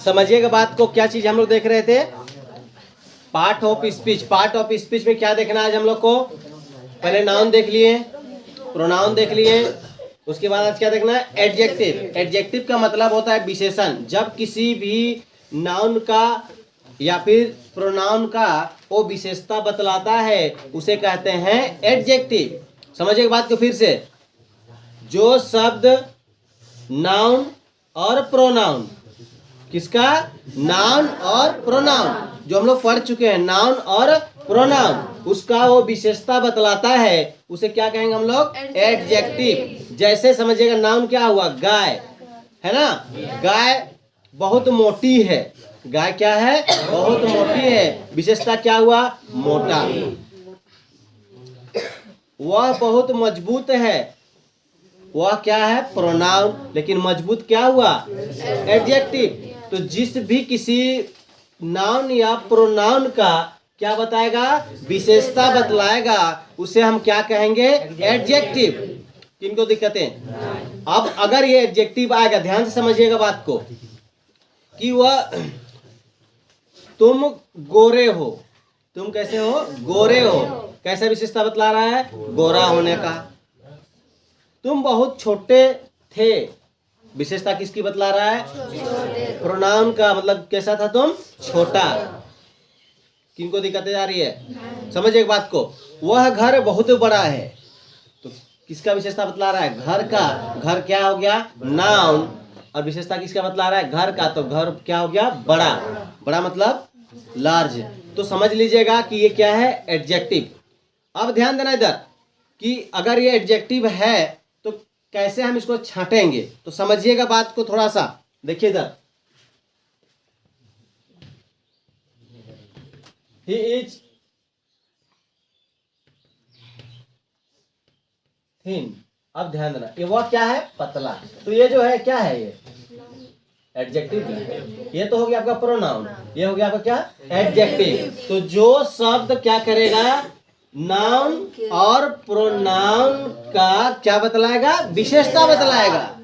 समझिएगा बात को, क्या चीज हम लोग देख रहे थे? Part of speech. Part of speech में क्या देखना है आज हम लोग को? पहले नाउन देख लिए, प्रोनाउन देख लिए, उसके बाद आज क्या देखना है? एडजेक्टिव। एडजेक्टिव का मतलब होता है विशेषण। जब किसी भी नाउन का या फिर प्रोनाउन का वो विशेषता बतलाता है उसे कहते हैं एडजेक्टिव। समझिए बात को फिर से। जो शब्द नाउन और प्रोनाउन, किसका? नाउन और प्रोनाउन, जो हम लोग पढ़ चुके हैं, नाउन और प्रोनाउन, उसका वो विशेषता बतलाता है उसे क्या कहेंगे हम लोग? एडजेक्टिव। जैसे समझिएगा नाउन क्या हुआ? गाय, है ना? गाय बहुत मोटी है। गाय क्या है? बहुत मोटी है। विशेषता क्या हुआ? मोटा। वह बहुत मजबूत है। वह क्या है? प्रोनाउन। लेकिन मजबूत क्या हुआ? एडजेक्टिव। तो जिस भी किसी नाउन या प्रोनाउन का क्या बताएगा? विशेषता बतलाएगा, उसे हम क्या कहेंगे? एडजेक्टिव। किनको दिक्कतें? अब अगर ये एडजेक्टिव आएगा, ध्यान से समझिएगा बात को, कि वह तुम गोरे हो। तुम कैसे हो? गोरे हो। कैसा विशेषता बतला रहा है? गोरा होने का। तुम बहुत छोटे थे। विशेषता किसकी बतला रहा है? प्रोनाउन का। मतलब कैसा था तुम? छोटा। किनको दिक्कतें आ रही है? समझिए एक बात को। वह घर बहुत बड़ा है। तो किसका विशेषता बतला रहा है? घर का। घर क्या हो गया? नाउन। और विशेषता किसका बतला रहा है? घर का। तो घर क्या हो गया? बड़ा। बड़ा मतलब लार्ज। तो समझ लीजिएगा कि ये क्या है? एडजेक्टिव। अब ध्यान देना इधर कि अगर ये एडजेक्टिव है तो कैसे हम इसको छांटेंगे, तो समझिएगा बात को थोड़ा सा। देखिए इधर, ही इज थिन। अब ध्यान देना, ये वह क्या है? पतला। तो ये जो है क्या है? ये एडजेक्टिव है। ये तो हो गया आपका प्रोनाउन, ये हो गया आपका क्या? एडजेक्टिव। तो जो शब्द क्या करेगा? नाउन और प्रोनाउन का क्या बतलाएगा? विशेषता बतलाएगा,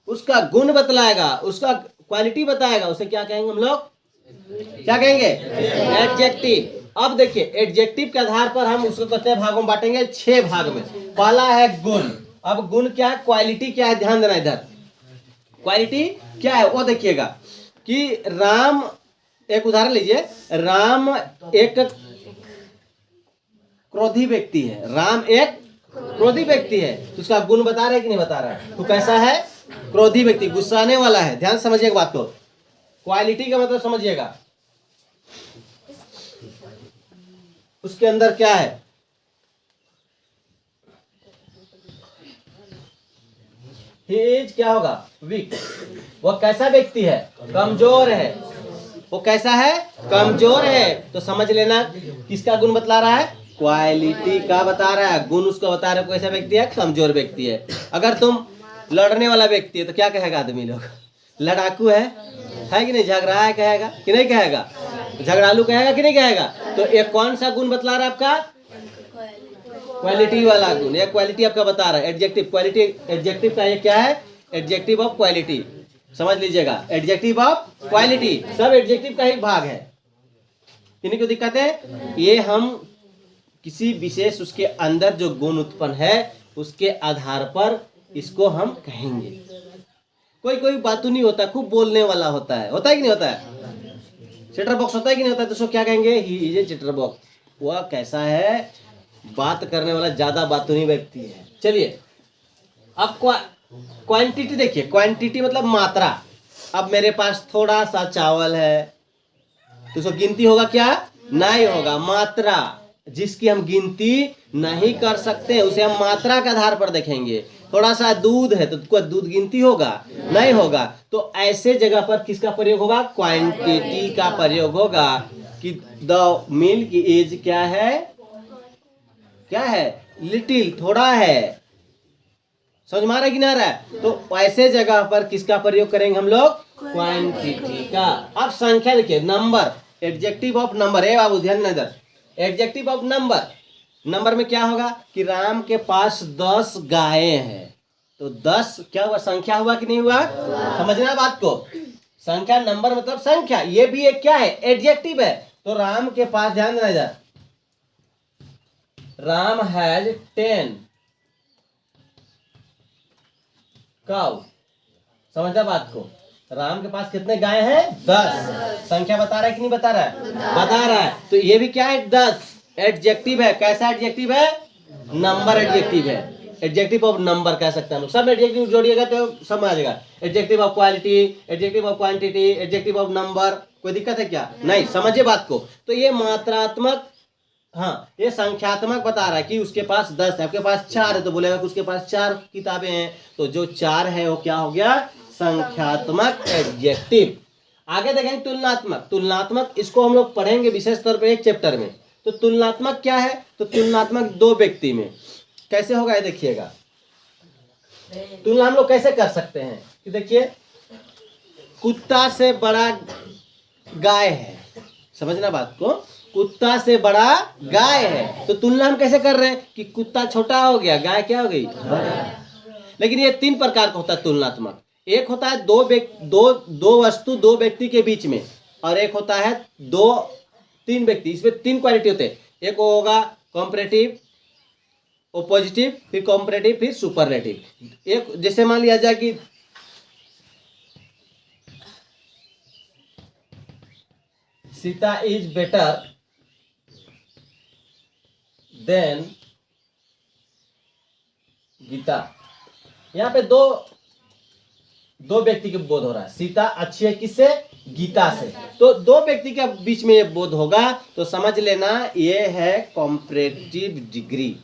उसका गुण बतलाएगा, उसका क्वालिटी बताएगा, उसे क्या कहेंगे हम लोग? क्या कहेंगे? एडजेक्टिव। अब देखिए, एडजेक्टिव के आधार पर हम उसको कितने भागों में बांटेंगे? 6 भाग में। पहला है गुण। अब गुण क्या है? क्वालिटी क्या है? ध्यान देना इधर। क्वालिटी क्या है वो देखिएगा कि राम, एक उदाहरण लीजिए, राम एक क्रोधी व्यक्ति है। राम एक क्रोधी व्यक्ति है। तो उसका गुण बता रहा है कि नहीं बता रहा है? तो कैसा है? क्रोधी व्यक्ति, गुस्साने वाला है। ध्यान समझिएगा बात को। क्वालिटी का मतलब समझिएगा, उसके अंदर क्या है? ही इज क्या होगा? वीक। वह कैसा व्यक्ति है? कमजोर है। वो कैसा है? कमजोर है। तो समझ लेना किसका गुण बतला रहा है? क्वालिटी का बता रहा है। गुण उसको बता रहा है कैसा व्यक्ति है? कमजोर व्यक्ति है। अगर तुम लड़ने वाला व्यक्ति है तो क्या कहेगा आदमी लोग? लड़ाकू है कि नहीं? झगड़ा है कहेगा कि नहीं कहेगा? झगड़ालू कहेगा कि नहीं कहेगा? तो ये कौन सा गुण बतला रहा है आपका? क्वालिटी वाला गुण। ये क्वालिटी आपका बता रहा है। एडजेक्टिव, क्वालिटी, एडजेक्टिव का ये क्या है? Adjective of quality. समझ लीजिएगा, एडजेक्टिव ऑफ क्वालिटी सब एडजेक्टिव का ही भाग है। इन्हीं को दिक्कत है। ये हम किसी विशेष उसके अंदर जो गुण उत्पन्न है उसके आधार पर इसको हम कहेंगे। कोई कोई बातू नहीं होता, खूब बोलने वाला होता है कि नहीं होता है? चैटर बॉक्स होता है कि नहीं होता है? तो उसको क्या कहेंगे? He is a chatter box. वह कैसा है? बात करने वाला, ज्यादा बातूनी व्यक्ति है। चलिए अब क्वांटिटी देखिए। क्वांटिटी मतलब मात्रा। अब मेरे पास थोड़ा सा चावल है तो उसको गिनती होगा क्या? नहीं होगा। मात्रा जिसकी हम गिनती नहीं कर सकते उसे हम मात्रा के आधार पर देखेंगे। थोड़ा सा दूध है तो कोई दूध गिनती होगा? नहीं होगा। तो ऐसे जगह पर किसका प्रयोग होगा? क्वांटिटी का प्रयोग होगा कि द मिल्क इज क्या है? क्या है? लिटिल, थोड़ा है। समझ में आ रहा है कि नहीं आ रहा है? तो ऐसे जगह पर किसका प्रयोग करेंगे हम लोग? क्वांटिटी का। अब संख्या देखिए, नंबर, एडजेक्टिव ऑफ नंबर है बाबू, ध्यान इधर। एडजेक्टिव ऑफ नंबर, नंबर में क्या होगा कि राम के पास 10 गायें हैं। तो 10 क्या हुआ? संख्या हुआ कि नहीं हुआ? समझना बात को। संख्या नंबर मतलब संख्या, ये भी एक क्या है, एडजेक्टिव है। तो राम के पास, ध्यान देना जा, राम हैज 10 काउ। समझा बात को? राम के पास कितने गाय हैं? 10। संख्या बता रहा है कि नहीं बता रहा है? बता रहा है। तो ये भी क्या है? 10 एडजेक्टिव है। कैसा एडजेक्टिव है? नंबर एडजेक्टिव है। एडजेक्टिव ऑफ नंबर कह सकते हैं हम लोग। सब एडजेक्टिव जोड़िएगा तो सब में आ जाएगा। Adjective of quality, adjective of quantity, adjective of number. कोई दिक्कत है क्या? नहीं। समझिए बात को। तो ये मात्रात्मक, हाँ, ये संख्यात्मक बता रहा है कि उसके पास 10 है, आपके पास 4 है, तो बोलेगा कि उसके पास 4 किताबें हैं। तो जो 4 है वो क्या हो गया? संख्यात्मक एडजेक्टिव। आगे देखेंगे तुलनात्मक। तुलनात्मक इसको हम लोग पढ़ेंगे विशेष तौर पर एक चैप्टर में। तो तुलनात्मक क्या है? तो तुलनात्मक दो व्यक्ति में कैसे होगा ये देखिएगा। तुलना हम लोग कैसे कर सकते हैं कि देखिए, कुत्ता से बड़ा गाय है, समझना बात को, कुत्ता से बड़ा गाय है। तो तुलना हम कैसे कर रहे हैं कि कुत्ता छोटा हो गया, गाय क्या हो गई? बड़ा। लेकिन ये 3 प्रकार का होता है तुलनात्मक। एक होता है दो वस्तु दो व्यक्ति के बीच में, और एक होता है 2-3 व्यक्ति। इसमें 3 क्वालिटी होते हैं। एक होगा कॉम्परेटिव, पॉजिटिव, फिर कॉम्परेटिव, फिर सुपरलेटिव। एक जैसे मान लिया जाए कि Sita is better than Gita. यहाँ पे दो व्यक्ति के बोध हो रहा है। सीता अच्छी है किससे? गीता से। तो 2 व्यक्ति के बीच में ये बोध होगा, तो समझ लेना ये है कॉम्परेटिव डिग्री।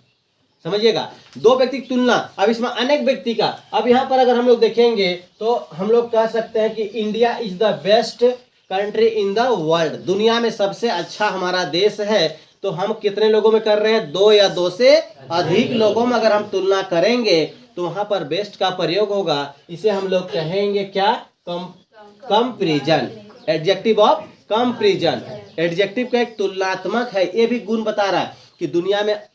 समझिएगा, 2 व्यक्ति की तुलना। अब इसमें अनेक व्यक्ति का, अब यहाँ पर अगर हम लोग देखेंगे तो हम लोग कह सकते हैं कि India is the best country in the world. दुनिया में सबसे अच्छा हमारा देश है। तो हम कितने लोगों में कर रहे हैं? 2 या 2 से अधिक लोगों में अगर हम तुलना करेंगे तो वहां पर बेस्ट का प्रयोग होगा। इसे हम लोग कहेंगे क्या? Comparison. Adjective of comparison. Adjective का एक तुलनात्मक है। ये भी गुण बता रहा है कि दुनिया में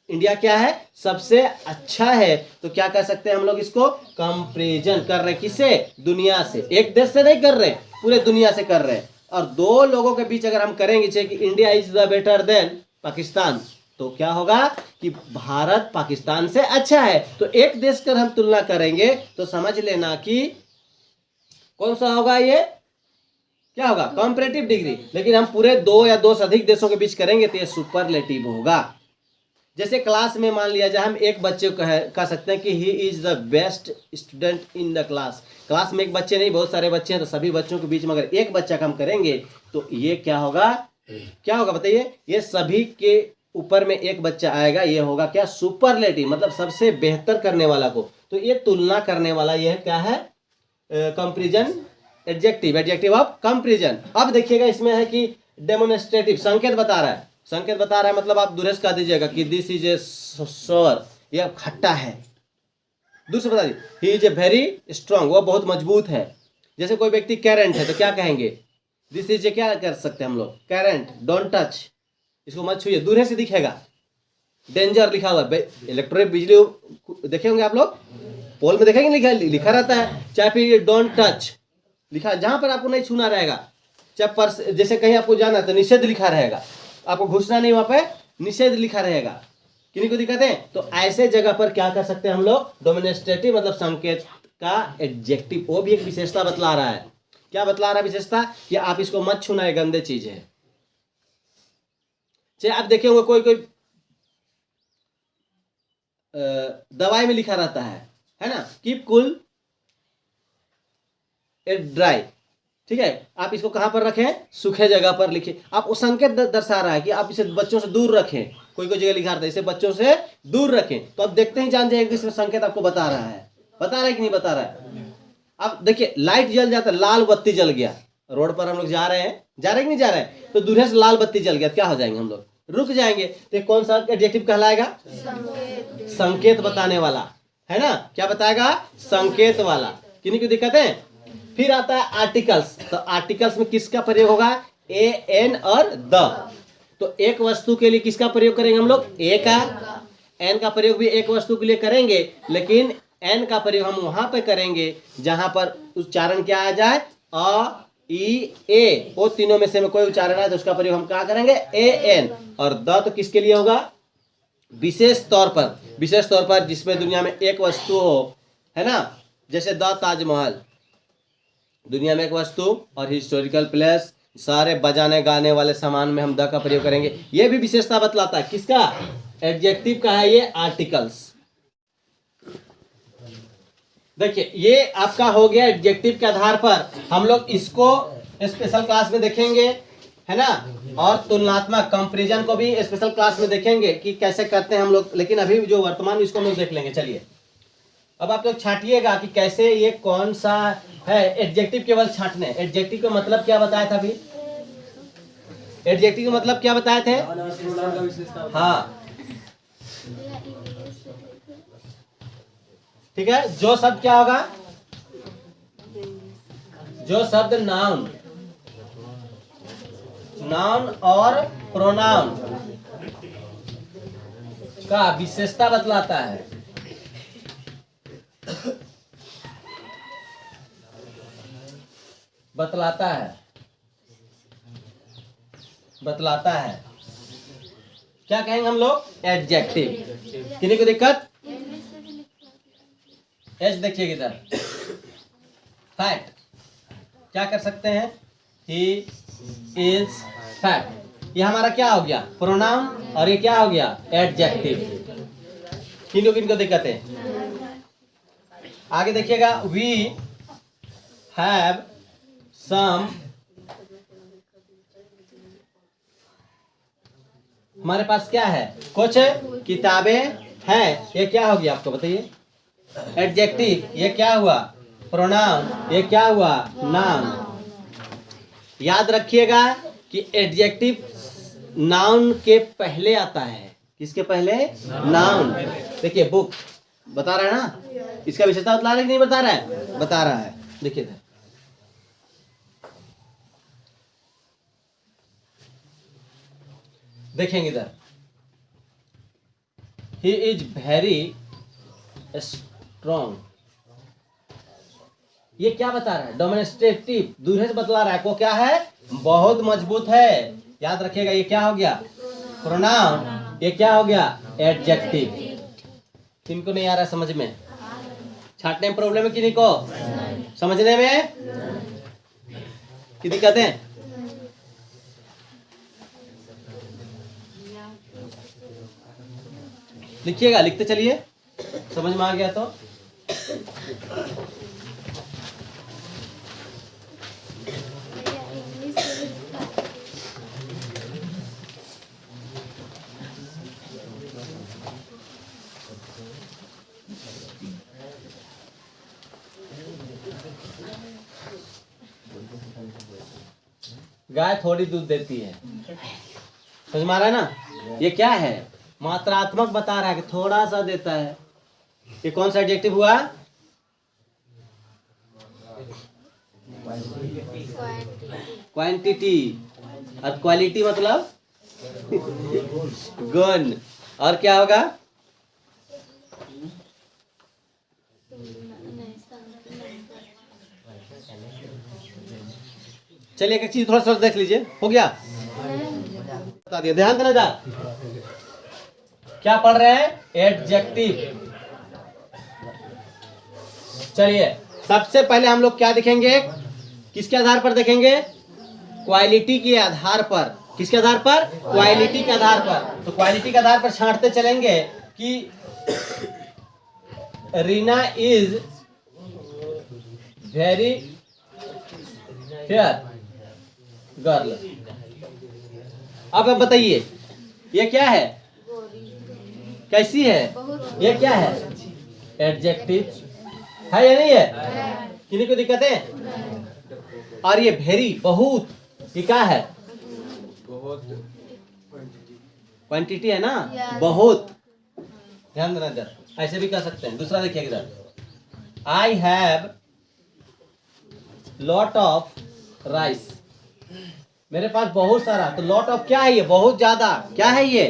इंडिया क्या है? सबसे अच्छा है। तो क्या कह सकते हैं हम लोग इसको? कंपैरिजन कर रहे हैं। किससे? दुनिया से। एक देश से नहीं कर रहे, पूरे दुनिया से कर रहे हैं। और 2 लोगों के बीच अगर हम करेंगे जैसे कि India is the better than Pakistan, तो क्या होगा कि भारत पाकिस्तान से अच्छा है। तो एक देश कर हम तुलना करेंगे तो समझ लेना कि कौन सा होगा? ये क्या होगा? Comparative degree. लेकिन हम पूरे 2 या 2 से अधिक देशों के बीच करेंगे तो ये सुपरलेटिव होगा। जैसे क्लास में मान लिया जाए, हम एक बच्चे को कह सकते हैं कि he is the best student in the class. Class में एक बच्चे नहीं, बहुत सारे बच्चे हैं, तो सभी बच्चों के बीच में अगर एक बच्चा का हम करेंगे तो ये क्या होगा? क्या होगा बताइए? ये सभी के ऊपर में एक बच्चा आएगा, ये होगा क्या? सुपरलेटिव, मतलब सबसे बेहतर करने वाला को। तो ये तुलना करने वाला ये क्या है? Comparison adjective. Adjective of comparison. अब देखिएगा इसमें है कि डेमोन्स्ट्रेटिव, संकेत बता रहा है। संकेत बता रहा है मतलब आप दूर से कह दीजिएगा कि दिस इज ए सोर, यह खट्टा है। दूर से बता दीजिए he is a very strong, वो बहुत मजबूत है। जैसे कोई व्यक्ति कैरेंट है तो क्या कहेंगे? दिस इज ए, क्या कर सकते हैं हम लोग? कैरेंट, डोंट टच, इसको मत छूइए, दूर से दिखेगा। डेंजर लिखा हुआ, इलेक्ट्रिक बिजली देखे होंगे आप लोग, पोल में देखेंगे लिखा रहता है। चाहे फिर डोंट टच लिखा, जहां पर आपको नहीं छूना रहेगा। चाहे पर्स, जैसे कहीं आपको जाना है तो निषेध लिखा रहेगा, आपको घुसना नहीं, वहां पे निषेध लिखा रहेगा। किन्हीं को दिक्कत है? तो ऐसे जगह पर क्या कर सकते हैं हम लोग? डेमोन्स्ट्रेटिव मतलब संकेत का एडजेक्टिव। वो भी एक विशेषता बतला रहा है। क्या बतला रहा है विशेषता? कि आप इसको मत छूना, है गंदे चीज है। चाहे आप देखे होंगे कोई दवाई में लिखा रहता है ना, कीप कूल एंड ड्राई। ठीक है, आप इसको कहां पर रखें? सूखे जगह पर लिखिए। आप वो संकेत दर्शा रहा है कि आप इसे बच्चों से दूर रखें। कोई जगह लिखा रहता है इसे बच्चों से दूर रखें, तो आप देखते ही जान जाएंगे इसमें संकेत आपको बता रहा है। बता रहा है कि नहीं बता रहा है? अब देखिए लाइट जल जाता है, लाल बत्ती जल गया, रोड पर हम लोग जा रहे हैं कि नहीं जा रहे हैं, तो दूर से लाल बत्ती जल गया, क्या हो जाएंगे हम लोग? रुक जाएंगे। तो कौन सा एडजेक्टिव कहलाएगा? संकेत बताने वाला, है ना? क्या बताएगा? संकेत वाला। किन्हीं की दिक्कत है? फिर आता है आर्टिकल्स। तो आर्टिकल्स में किसका प्रयोग होगा? ए, एन और द। तो एक वस्तु के लिए किसका प्रयोग करेंगे हम लोग? ए का। एन का प्रयोग भी एक वस्तु के लिए करेंगे, लेकिन एन का प्रयोग हम वहां पे करेंगे जहां पर उच्चारण क्या आ जाए? अ ई ए, वो तीनों में से में कोई उच्चारण है तो उसका प्रयोग हम क्या करेंगे, ए एन। और द तो किसके लिए होगा, विशेष तौर पर जिसमें दुनिया में एक वस्तु हो, है ना, जैसे द ताजमहल, दुनिया में एक वस्तु, और हिस्टोरिकल प्लेस, सारे बजाने गाने वाले सामान में हम द का प्रयोग करेंगे। ये भी विशेषता बतलाता है, किसका, एडजेक्टिव का है ये आर्टिकल्स। देखिए ये आपका हो गया एडजेक्टिव के आधार पर, हम लोग इसको स्पेशल क्लास में देखेंगे, है ना, और तुलनात्मक कंपैरिजन को भी स्पेशल क्लास में देखेंगे कि कैसे करते हैं हम लोग, लेकिन अभी जो वर्तमान इसको हम लोग देख लेंगे। चलिए अब आप लोग छांटिएगा कि कैसे ये कौन सा है एडजेक्टिव, केवल छांटने। एडजेक्टिव का मतलब क्या बताया था अभी, एडजेक्टिव का मतलब क्या बताए थे, हाँ ठीक है, जो शब्द क्या होगा, जो शब्द नाउन और प्रोनाउन का विशेषता बतलाता है, बतलाता है क्या कहेंगे हम लोग, एडजेक्टिव। किन्हीं को दिक्कत, एच देखिए इधर, फैट क्या कर सकते हैं, ही इज फैट, ये हमारा क्या हो गया, प्रोनाउन, और ये क्या हो गया, एडजेक्टिव। किनको दिक्कत है, आगे देखिएगा, वी हैव सम, हमारे पास क्या है, कुछ किताबें हैं, ये क्या हो गया आपको बताइए, एडजेक्टिव, ये क्या हुआ, प्रोनाउन, ये क्या हुआ, नाउन। याद रखिएगा कि एडजेक्टिव नाउन के पहले आता है, किसके पहले, नाउन। देखिए बुक बता रहा है ना, इसका विशेषता बता रहा है कि नहीं बता रहा है, बता रहा है। देखिए देखेंगे इधर, ही इज वेरी स्ट्रॉन्ग, ये क्या बता रहा है, डेमोन्स्ट्रेटिव, दूर से बतला रहा है, को क्या है, बहुत मजबूत है। याद रखिएगा ये क्या हो गया, प्रोनाउन, ये क्या हो गया, एडजेक्टिव। किनको नहीं आ रहा समझ में, छाटने में प्रॉब्लम है किन्हीं को, समझने में की दिक्कत है, लिखिएगा, लिखते चलिए, समझ में आ गया तो। गाय थोड़ी दूध देती है, समझ में आ रहा है ना, ये क्या है, मात्रात्मक बता रहा है कि थोड़ा सा देता है। ये कौन सा एडजेक्टिव हुआ, क्वांटिटी, और क्वालिटी मतलब गुण, और क्या होगा, चलिए एक चीज थोड़ा सा देख लीजिए, हो गया, बता दिया, ध्यान देना जा, क्या पढ़ रहे हैं, एडजेक्टिव। चलिए सबसे पहले हम लोग क्या देखेंगे, किसके आधार पर देखेंगे, क्वालिटी के आधार पर, किसके आधार पर, क्वालिटी के आधार पर। तो क्वालिटी के आधार पर छांटते चलेंगे कि Reena is very fair girl. अब बताइए ये क्या है, कैसी है, ये क्या है, एडजेक्टिव है या नहीं है, किन्हीं को दिक्कत है। और ये वेरी, बहुत, ये क्या है, क्वांटिटी है ना, बहुत, ध्यान देना इधर, ऐसे भी कर सकते हैं। दूसरा देखिए इधर, I have lot of rice, मेरे पास बहुत सारा, तो लॉट ऑफ क्या है, ये बहुत ज्यादा, क्या है ये,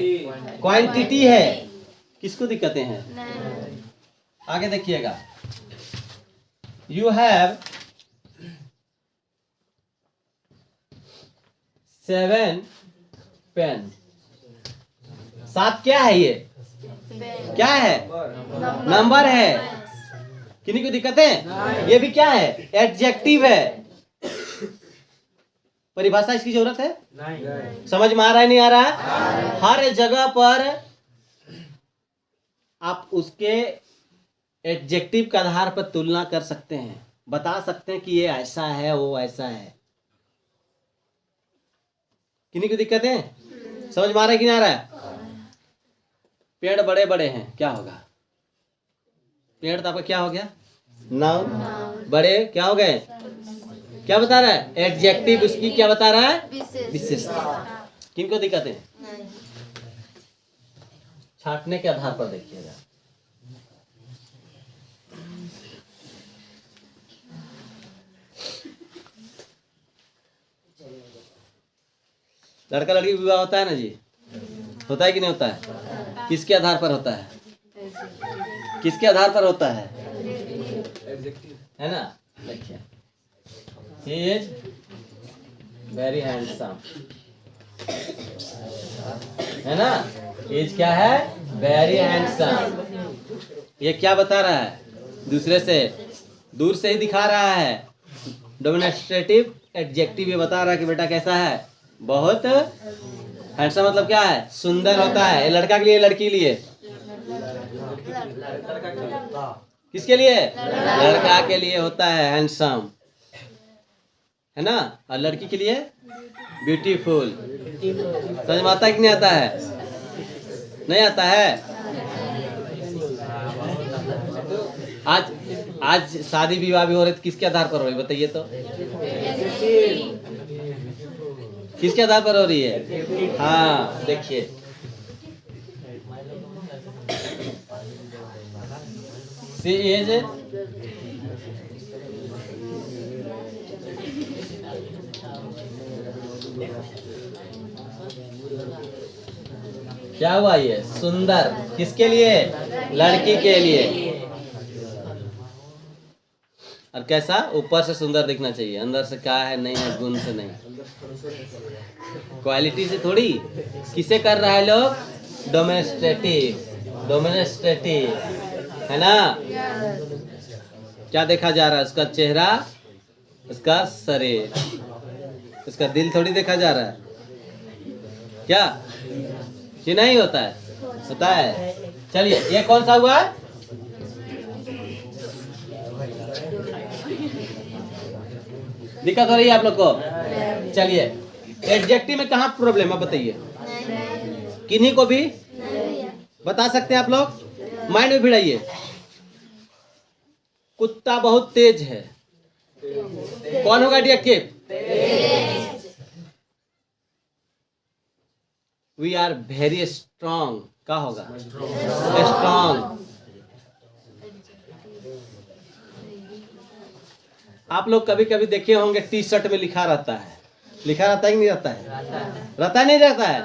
क्वांटिटी है, किसको दिक्कतें हैं। आगे देखिएगा, यू हैव 7 पेन। 7 क्या है ये? क्या है? नंबर है। किन्हीं को दिक्कत है? ये भी क्या है? एडजेक्टिव है। परिभाषा इसकी जरूरत है? नहीं। समझ में आ रहा है नहीं आ रहा है? हर जगह पर आप उसके एडजेक्टिव के आधार पर तुलना कर सकते हैं, बता सकते हैं कि ये ऐसा है वो ऐसा है। किन्हीं को दिक्कत है? समझ में आ रहा है कि नहीं आ रहा है? पेड़ बड़े बड़े हैं, क्या होगा? पेड़ तो आपका क्या हो गया? नाउन। बड़े क्या हो गए? क्या बता रहा है? एडजेक्टिव उसकी क्या बता रहा है? विशेषता। किनको दिक्कत है? छांटने के आधार पर देखिएगा। लड़का लड़की विवाह होता है ना जी? होता है कि नहीं होता है? किसके आधार पर होता है? किसके आधार पर होता है? है ना? देखिए, he is very handsome, है ना? एज क्या है? Very handsome. ये क्या बता रहा है? दूसरे से, दूर से ही दिखा रहा है। डेमोन्स्ट्रेटिव एडजेक्टिव ये बता रहा है कि बेटा कैसा है? बहुत हैंडसम। मतलब क्या है? सुंदर होता है। ये लड़का के लिए, लड़की के लिए? किसके लिए? लड़का के लिए होता है हैंडसम, है ना? और लड़की के लिए ब्यूटीफुल। समझ में आता है कि नहीं आता है? नहीं आता है? आज आज शादी विवाह भी हो रही, तो किसके आधार पर हो रही बताइए तो? किसके आधार पर हो रही है? हाँ देखिए, सी एज क्या हुआ? ये सुंदर किसके लिए? लड़की के लिए। और कैसा? ऊपर से सुंदर दिखना चाहिए, अंदर से क्या है नहीं है, गुण से नहीं, क्वालिटी से थोड़ी। किसे कर रहा है लोग? डोमेस्ट्रेटिव। डोमेस्ट्रेटिव, है ना? क्या देखा जा रहा है? उसका चेहरा, उसका शरीर, उसका दिल थोड़ी देखा जा रहा है। क्या ये नहीं होता है? होता है। चलिए, ये कौन सा हुआ? दिक्कत हो रही है आप लोग को? चलिए, एडजेक्टिव में कहाँ प्रॉब्लम है बताइए? किन्हीं को भी बता सकते हैं आप लोग? माइंड में भिड़ाइए। कुत्ता बहुत तेज है, कौन होगा adjective? We are very strong, क्या होगा? स्ट्रॉन्ग। आप लोग कभी कभी देखे होंगे टी शर्ट में लिखा रहता है, लिखा रहता है कि नहीं रहता है? रहता है नहीं रहता है?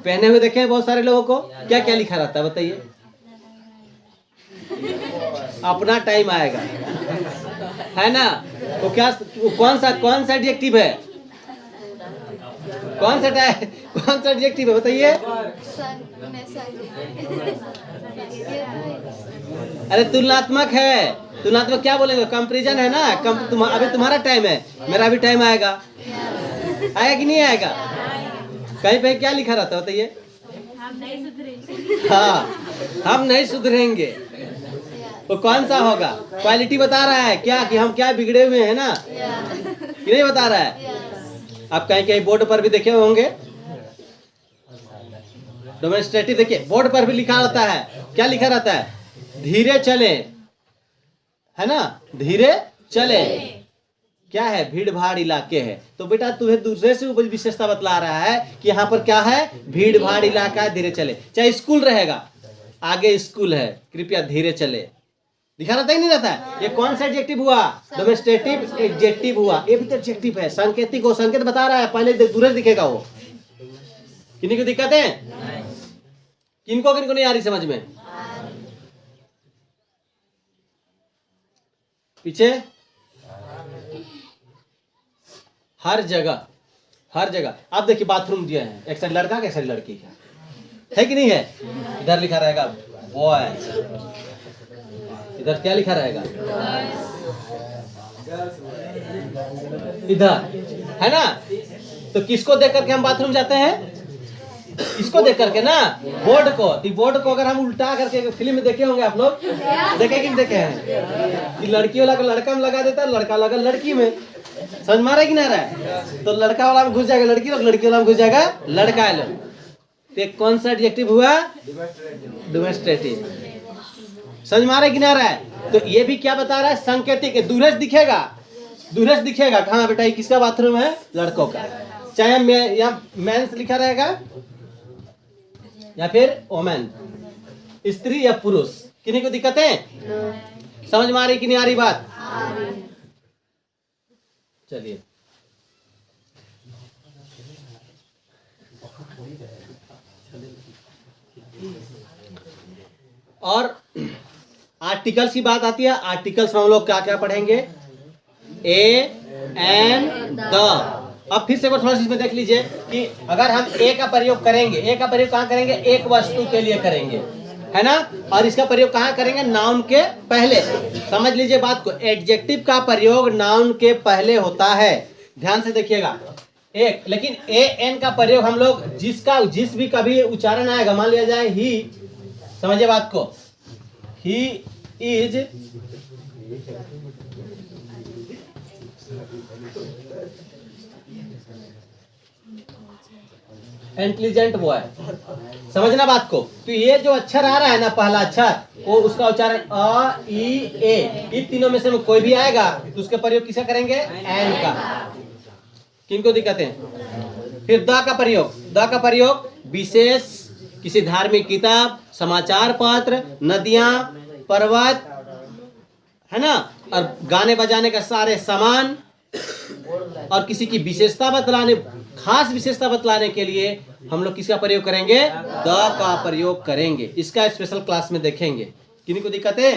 पहने हुए देखे हैं बहुत सारे लोगों को, क्या क्या लिखा रहता है बताइए? अपना टाइम आएगा, है ना? वो क्या, वो कौन सा एडजेक्टिव है? कौन सा एडजेक्टिव है बताइए? अरे तुलनात्मक है। तुलनात्मक क्या बोलेंगे? कंपैरिजन है ना? अभी तुम्हारा टाइम है, मेरा भी टाइम आएगा। आएगा कि नहीं आएगा? कहीं पे क्या लिखा रहता है बताइए? हम नहीं सुधरेंगे। हाँ, हम नहीं सुधरेंगे। तो कौन सा होगा? क्वालिटी बता रहा है क्या कि हम क्या बिगड़े हुए हैं ना? कि नहीं बता रहा है? आप कहीं कहीं बोर्ड पर भी देखे होंगे, डेमोन्स्ट्रेटिव देखिए, बोर्ड पर भी लिखा रहता है। क्या लिखा रहता है? धीरे चले, है ना? धीरे चले। क्या है? भीड़ भाड़ इलाके है। तो बेटा तुम्हें दूसरे से विशेषता बतला रहा है कि यहाँ पर क्या है? भीड़ भाड़ इलाका है, धीरे चले। चाहे स्कूल रहेगा, आगे स्कूल है, कृपया धीरे चले। लिखा रहता ही नहीं रहता है? ये कौन सा एडजेक्टिव हुआ? डोमेस्ट्रेटिव एडजेक्टिव हुआ। ये भी तो एडजेक्टिव है, सांकेतिक हो, संकेत बता रहा है। पहले दूर दिखेगा वो। किन्हीं को दिक्कत है? किनको नहीं आ रही समझ में? पीछे हर हर जगह। आप देखिए बाथरूम दिए हैं, एक साइड लड़का का एक साइड लड़की का, है कि नहीं है? इधर लिखा रहेगा बॉयज, इधर क्या लिखा रहेगा? इधर, है ना? तो किसको देख करके हम बाथरूम जाते हैं? इसको देख करके ना, बोर्ड को। तो बोर्ड को अगर हम उल्टा करके फिल्म में देखे होंगे आप लोग, देखे कि नहीं देखे हैं? कि लड़की वाला को लड़का में लगा देता है, लड़का लगा लड़की में। समझ में आ रहा है कि ना रहा है? तो लड़का वाला में घुस जाएगा लड़की लोग, लड़की वाला में घुस जाएगा लड़का लोग। तो कौन सा एडजेक्टिव हुआ? डेमोन्स्ट्रेटिव। समझ में आ रहा है कि ना रहा है? तो ये भी क्या बता रहा है? सांकेतिक। दूरस्थ दिखेगा, दूरस्थ दिखेगा। कहाँ बेटा? किसका बाथरूम है? लड़कों का। चाहे या मेंस लिखा रहेगा या फिर वोमेन, स्त्री या पुरुष, किन्हीं को दिक्कत है? समझ में आ रही कि नहीं आ रही बात? चलिए, और आर्टिकल्स की बात आती है। आर्टिकल्स में हम लोग क्या क्या पढ़ेंगे? ए, एन, द। अब फिर से थोड़ा सा इसमें देख लीजिए कि अगर हम ए का प्रयोग करेंगे, ए का प्रयोग कहाँ करेंगे? एक वस्तु के लिए करेंगे, है ना? और इसका प्रयोग कहाँ करेंगे? नाउन के पहले। समझ लीजिए बात को, एडजेक्टिव का प्रयोग नाउन के पहले होता है। ध्यान से देखिएगा एक। लेकिन ए एन का प्रयोग हम लोग जिस भी कभी उच्चारण आएगा, मान लिया जाए ही, समझिए बात को, ही इज इंटेलिजेंट बॉय, समझना बात को। तो ये जो अक्षर आ रहा है ना, पहला अक्षर, वो उसका उच्चारण अ, ई, ए, इन तीनों में से कोई भी आएगा तो उसका प्रयोग किसका करेंगे? एन का। किनको दिक्कत है? फिर द का प्रयोग। द का प्रयोग विशेष, किसी धार्मिक किताब, समाचार पत्र, नदियां, पर्वत, है ना, और गाने बजाने का सारे सामान, और किसी की विशेषता बतलाने, खास विशेषता बतलाने के लिए हम लोग किसका प्रयोग करेंगे? द का प्रयोग करेंगे। इसका स्पेशल क्लास में देखेंगे। किन्हीं को दिक्कत है?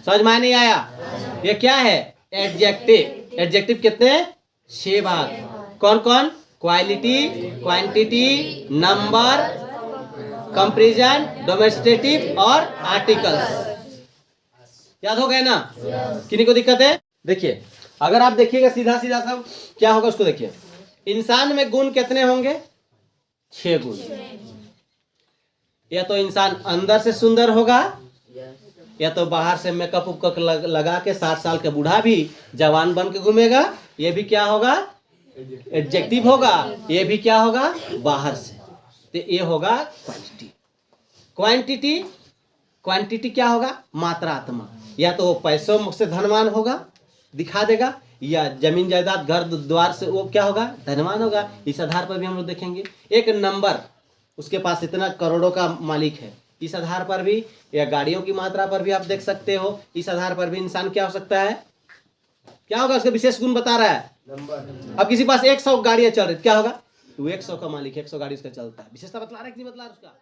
समझ में नहीं आया? ये क्या है? एडजेक्टिव। एडजेक्टिव कितने? 6 भाग। कौन कौन? Quality, quantity, number, comparison, demonstrative और आर्टिकल्स। याद हो गए ना? किन्हीं को दिक्कत है? देखिए, अगर आप देखिएगा सीधा सीधा सब क्या होगा उसको देखिए। इंसान में गुण कितने होंगे? 6 गुण। या तो इंसान अंदर से सुंदर होगा, या तो बाहर से मेकअप उपकअप लगा के 60 साल का बूढ़ा भी जवान बन के घूमेगा। ये भी क्या होगा? एडजेक्टिव होगा। ये भी क्या होगा? बाहर से। तो ये होगा क्वांटिटी। क्वांटिटी, क्वांटिटी क्या होगा? मात्रात्मक। या तो वो पैसों से धनवान होगा, दिखा देगा, या जमीन जायदाद घर द्वार से वो क्या होगा? धनवान होगा। इस आधार पर भी हम लोग देखेंगे। एक नंबर, उसके पास इतना करोड़ों का मालिक है, इस आधार पर भी, या गाड़ियों की मात्रा पर भी आप देख सकते हो। इस आधार पर भी इंसान क्या हो सकता है? क्या होगा? उसका विशेष गुण बता रहा है नंबर। अब किसी पास 100 गाड़ियां चल रही, क्या होगा? वो 100 का मालिक, 100 गाड़ी उसका चलता है। विशेषता बतला रहा है कि नहीं बतला रहा उसका?